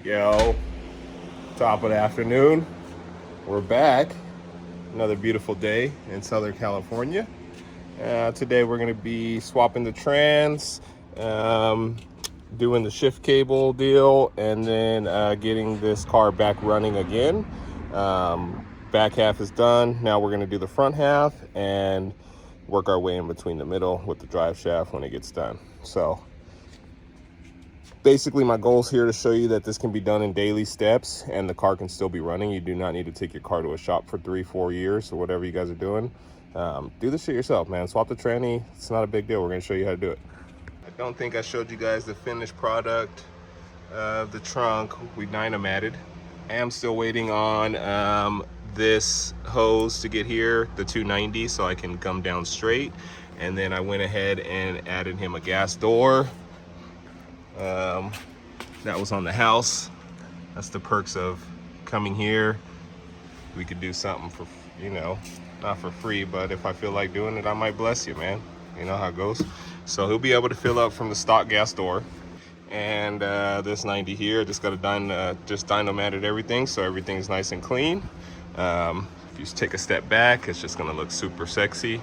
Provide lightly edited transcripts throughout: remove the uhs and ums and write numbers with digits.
Yo, top of the afternoon. We're back. Another beautiful day in Southern California. Today we're going to be swapping the trans, doing the shift cable deal, and then getting this car back running again. Back half is done. Now we're going to do the front half and work our way in between the middle with the drive shaft when it gets done. So basically my goal is here to show you that this can be done in daily steps and the car can still be running. You do not need to take your car to a shop for 3-4 years or whatever you guys are doing. Do this shit yourself, man. Swap the tranny. It's not a big deal. We're going to show you how to do it. I don't think I showed you guys the finished product of the trunk. We dynamatted. I am still waiting on this hose to get here, the 290, so I can come down straight. And then I went ahead and added him a gas door. That was on the house. That's the perks of coming here. We could do something for, you know, not for free, but if I feel like doing it, I might bless you, man. You know how it goes. So he'll be able to fill up from the stock gas door. And this 90 here, just got to just dynamatted everything, so everything's nice and clean. If you just take a step back, it's just gonna look super sexy.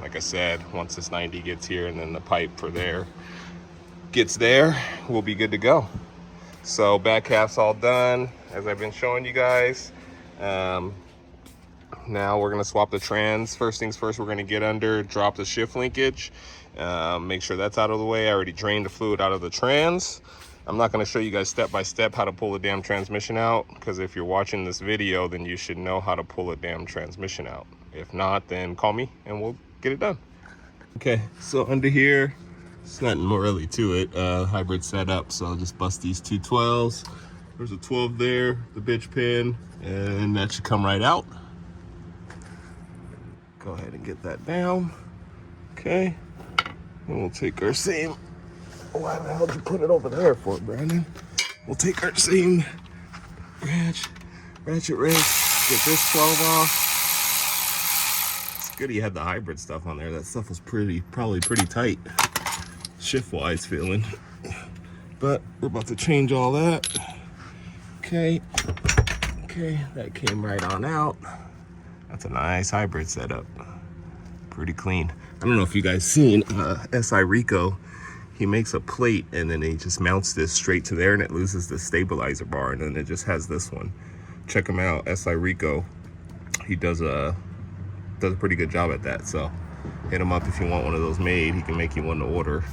Like I said, once this 90 gets here and then the pipe for there gets there, we'll be good to go. So back half's all done, as I've been showing you guys. Now we're gonna swap the trans. First things first, we're gonna get under, drop the shift linkage, make sure that's out of the way. I already drained the fluid out of the trans. I'm not gonna show you guys step by step how to pull the damn transmission out, because if you're watching this video, then you should know how to pull a damn transmission out. If not, then call me and we'll get it done. Okay, so under here, it's nothing more really to it. Hybrid setup, so I'll just bust these two 12s. There's a 12 there, the bitch pin, and that should come right out. Go ahead and get that down. Okay, and we'll take our same, why the hell did you put it over there for, Brandon? We'll take our same ratchet wrench, get this 12 off. It's good he had the hybrid stuff on there. That stuff was probably pretty tight, shift-wise feeling. But we're about to change all that. Okay, that came right on out. That's a nice hybrid setup. Pretty clean. I don't know if you guys seen SI Rico. He makes a plate and then he just mounts this straight to there and it loses the stabilizer bar and then it just has this one. Check him out, SI Rico. He does a pretty good job at that. So hit him up if you want one of those made. He can make you one to order,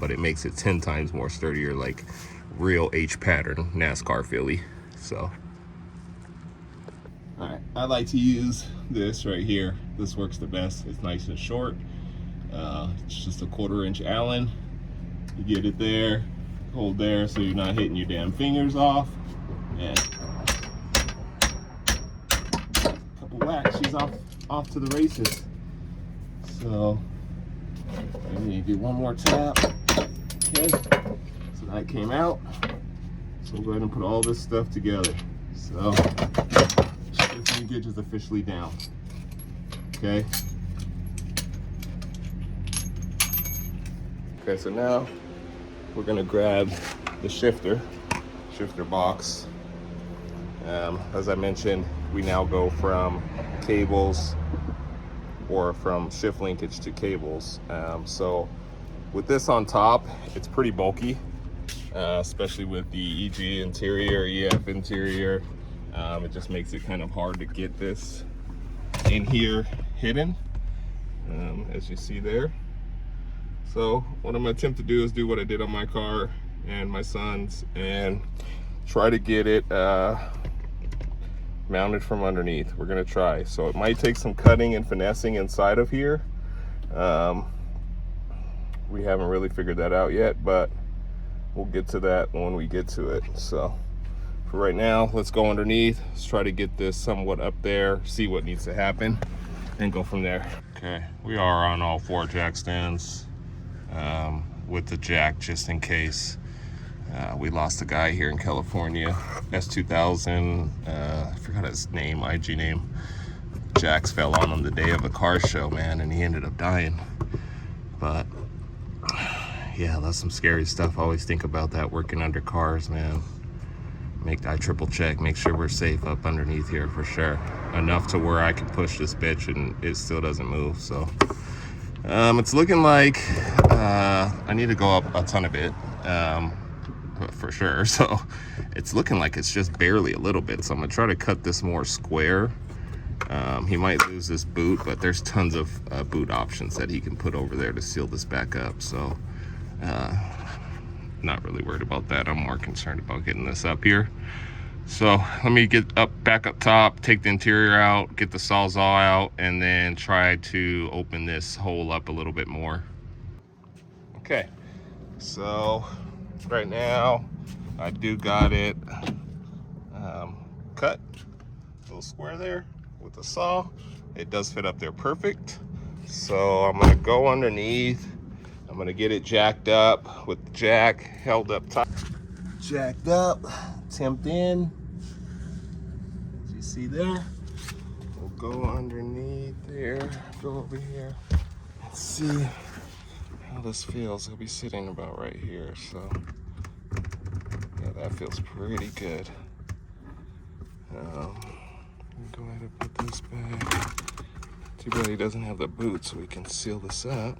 but it makes it 10 times more sturdier, like real H pattern NASCAR Philly. So. All right, I like to use this right here. This works the best. It's nice and short. It's just a 1/4 inch Allen. You get it there, hold there so you're not hitting your damn fingers off. And a couple whacks, she's off to the races. So I need to do one more tap. Okay, so that came out. So we'll go ahead and put all this stuff together. So this linkage is officially down. Okay. Okay, so now we're gonna grab the shifter box. As I mentioned, we now go from cables or from shift linkage to cables. So with this on top, it's pretty bulky, especially with the EG interior, EF interior. It just makes it kind of hard to get this in here hidden, as you see there. So what I'm gonna attempt to do is do what I did on my car and my son's and try to get it mounted from underneath. We're gonna try. So it might take some cutting and finessing inside of here. We haven't really figured that out yet, but we'll get to that when we get to it. So for right now, let's go underneath. Let's try to get this somewhat up there, see what needs to happen, and go from there. Okay, we are on all 4 jack stands with the jack just in case. We lost a guy here in California, S2000, I forgot his name, IG name. Jacks fell on him the day of a car show, man, and he ended up dying. But yeah, that's some scary stuff. I always think about that working under cars, man. I triple check, make sure we're safe up underneath here for sure. Enough to where I can push this bitch and it still doesn't move. So it's looking like I need to go up a ton of it for sure. So it's looking like it's just barely a little bit. So I'm gonna try to cut this more square. He might lose this boot, but there's tons of boot options that he can put over there to seal this back up. So not really worried about that. I'm more concerned about getting this up here. So let me get back up top, take the interior out, get the Sawzall out, and then try to open this hole up a little bit more. Okay, so right now I do got it cut, a little square there with the saw. It does fit up there perfect. So I'm gonna go underneath. I'm gonna get it jacked up with the jack held up top. Jacked up, tipped in. As you see there, we'll go underneath there, go over here. Let's see how this feels. It'll be sitting about right here, so yeah, that feels pretty good. Go ahead and put this back. Too bad he doesn't have the boot, so we can seal this up.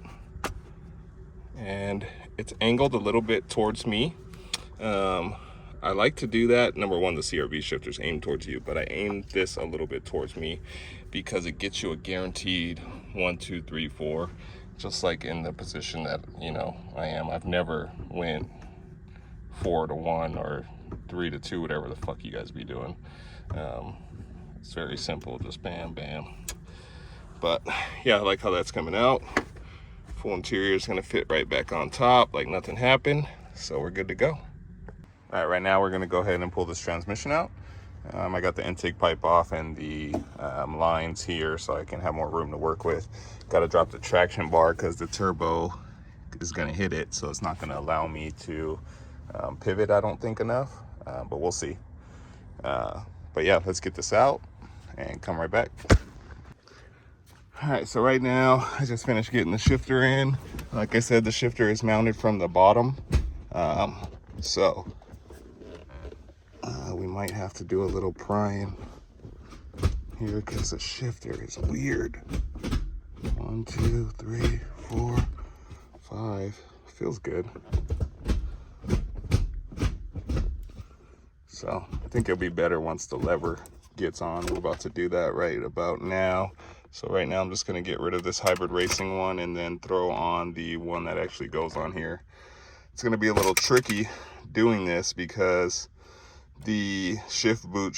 And it's angled a little bit towards me. I like to do that. Number one, the CRV shifter's aimed towards you, but I aimed this a little bit towards me because it gets you a guaranteed 1, 2, 3, 4, just like in the position that, you know, I am. I've never went 4 to 1 or 3 to 2, whatever the fuck you guys be doing. It's very simple, just bam, bam. But yeah, I like how that's coming out. Full interior is gonna fit right back on top like nothing happened. So we're good to go. All right, right now we're gonna go ahead and pull this transmission out. I got the intake pipe off and the lines here so I can have more room to work with. Got to drop the traction bar because the turbo is gonna hit it. So it's not gonna allow me to pivot, I don't think, enough, but we'll see. But yeah, let's get this out and come right back. All right, so right now I just finished getting the shifter in. Like I said, the shifter is mounted from the bottom. We might have to do a little prying here because the shifter is weird. 1, 2, 3, 4, 5. Feels good. So I think it'll be better once the lever gets on. We're about to do that right about now. So right now I'm just gonna get rid of this hybrid racing one and then throw on the one that actually goes on here. It's gonna be a little tricky doing this because the shift boot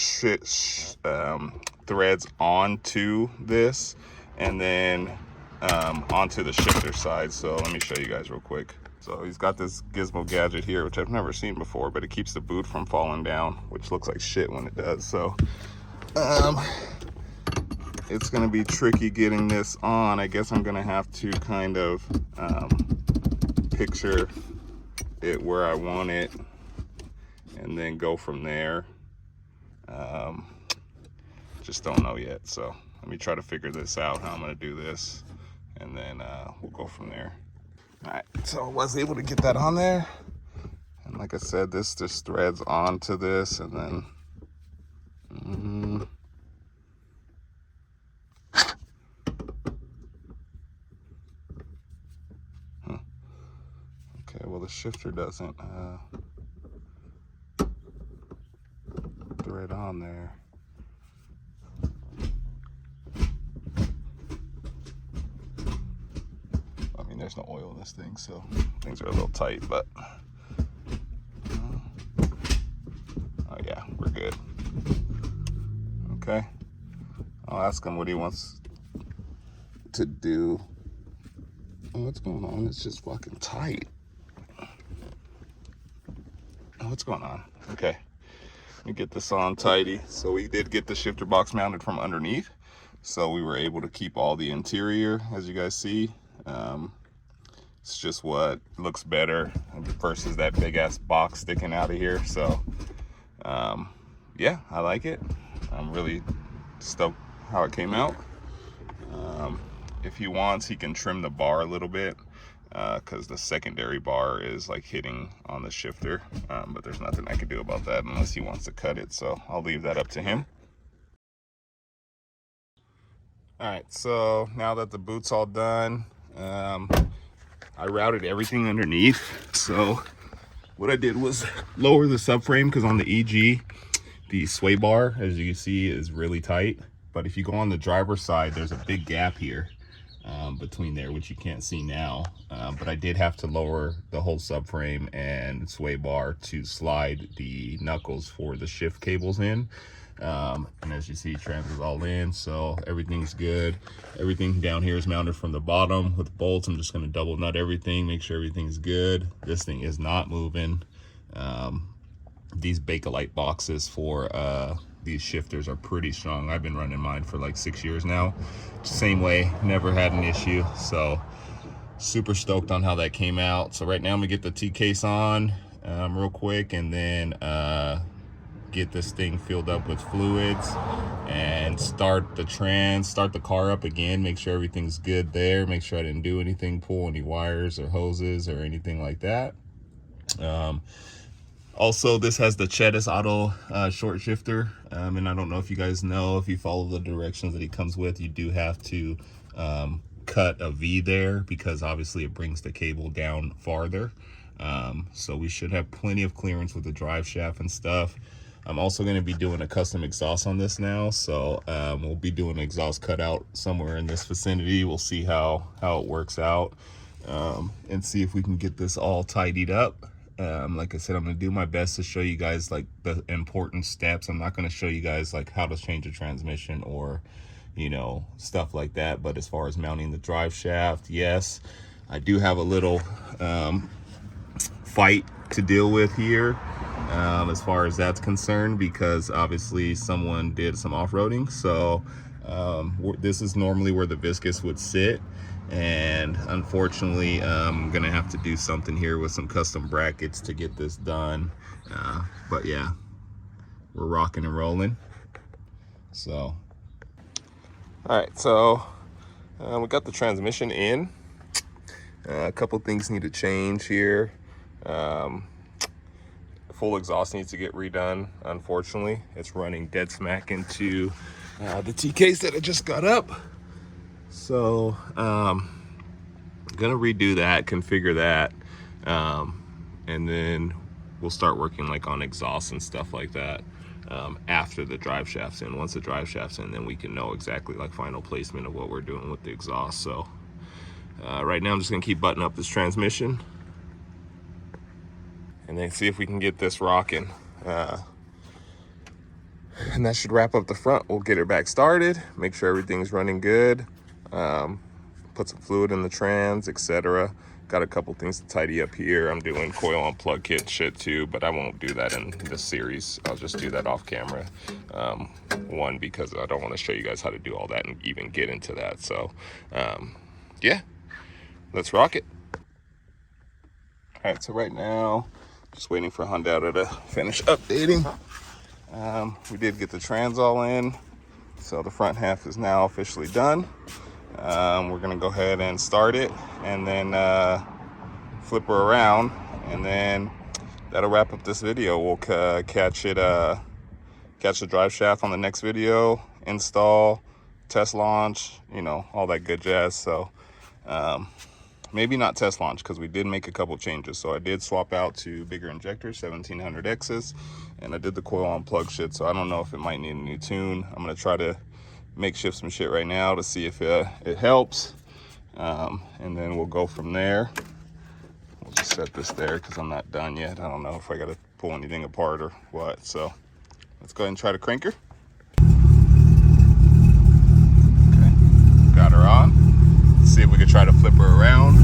threads onto this and then onto the shifter side. So let me show you guys real quick. So he's got this gizmo gadget here, which I've never seen before, but it keeps the boot from falling down, which looks like shit when it does. So it's gonna be tricky getting this on. I guess I'm gonna have to kind of picture it where I want it and then go from there. Just don't know yet. So let me try to figure this out, how I'm gonna do this, and then we'll go from there. All right, so I was able to get that on there. And like I said, this just threads onto this and then okay, well the shifter doesn't thread on there. I mean, there's no oil in this thing, so things are a little tight, but oh yeah, we're good. Okay, I'll ask him what he wants to do. Oh, what's going on? It's just fucking tight. Oh, what's going on? Okay, let me get this on tidy. So we did get the shifter box mounted from underneath, so we were able to keep all the interior, as you guys see. It's just what looks better versus that big ass box sticking out of here. So yeah, I like it. I'm really stoked how it came out. If he wants, he can trim the bar a little bit. because the secondary bar is like hitting on the shifter, but there's nothing I can do about that unless he wants to cut it, so I'll leave that up to him. All right, so now that the boot's all done, I routed everything underneath. So what I did was lower the subframe, because on the EG, the sway bar, as you can see, is really tight. But if you go on the driver's side, there's a big gap here between there, which you can't see now. But I did have to lower the whole subframe and sway bar to slide the knuckles for the shift cables in. And as you see, trans is all in, so everything's good. Everything down here is mounted from the bottom with bolts. I'm just going to double nut everything, make sure everything's good. This thing is not moving. These Bakelite boxes for these shifters are pretty strong. I've been running mine for like 6 years now. Same way, never had an issue. So super stoked on how that came out. So right now I'm gonna get the T-case on real quick, and then get this thing filled up with fluids and start the car up again, make sure everything's good there, make sure I didn't do anything, pull any wires or hoses or anything like that. Also, this has the Chetas Auto short shifter, and I don't know if you guys know, if you follow the directions that he comes with, you do have to cut a V there, because obviously it brings the cable down farther. So we should have plenty of clearance with the drive shaft and stuff. I'm also going to be doing a custom exhaust on this now, so we'll be doing an exhaust cutout somewhere in this vicinity. We'll see how it works out, and see if we can get this all tidied up. Like I said, I'm going to do my best to show you guys like the important steps. I'm not going to show you guys like how to change a transmission or, you know, stuff like that. But as far as mounting the drive shaft, yes, I do have a little fight to deal with here. As far as that's concerned, because obviously someone did some off-roading. So this is normally where the viscous would sit, and unfortunately I'm gonna have to do something here with some custom brackets to get this done. But yeah, we're rocking and rolling. So all right, so we got the transmission in. A couple things need to change here. Full exhaust needs to get redone. Unfortunately, it's running dead smack into the T-case that I just got up. So I'm gonna redo that, configure that, and then we'll start working like on exhaust and stuff like that after the drive shaft's in. Once the drive shaft's in, then we can know exactly like final placement of what we're doing with the exhaust. So right now I'm just gonna keep buttoning up this transmission, and then see if we can get this rocking. And that should wrap up the front. We'll get it back started, make sure everything's running good, put some fluid in the trans, etc. Got a couple things to tidy up here. I'm doing coil on plug kit shit too, but I won't do that in this series. I'll just do that off camera. One, because I don't want to show you guys how to do all that and even get into that. So yeah, let's rock it. All right, so right now, just waiting for Honda to finish updating. We did get the trans all in, so the front half is now officially done. We're gonna go ahead and start it, and then flip her around, and then that'll wrap up this video. We'll catch the drive shaft on the next video, install, test launch, you know, all that good jazz. So maybe not test launch, because we did make a couple changes. So I did swap out to bigger injectors, 1700X's, and I did the coil on plug shit. So I don't know if it might need a new tune. I'm gonna try to makeshift some shit right now to see if it helps, and then we'll go from there. We'll just set this there because I'm not done yet. I don't know if I gotta pull anything apart or what. So let's go ahead and try to crank her. Okay, got her on. Let's see if we could try to flip her around.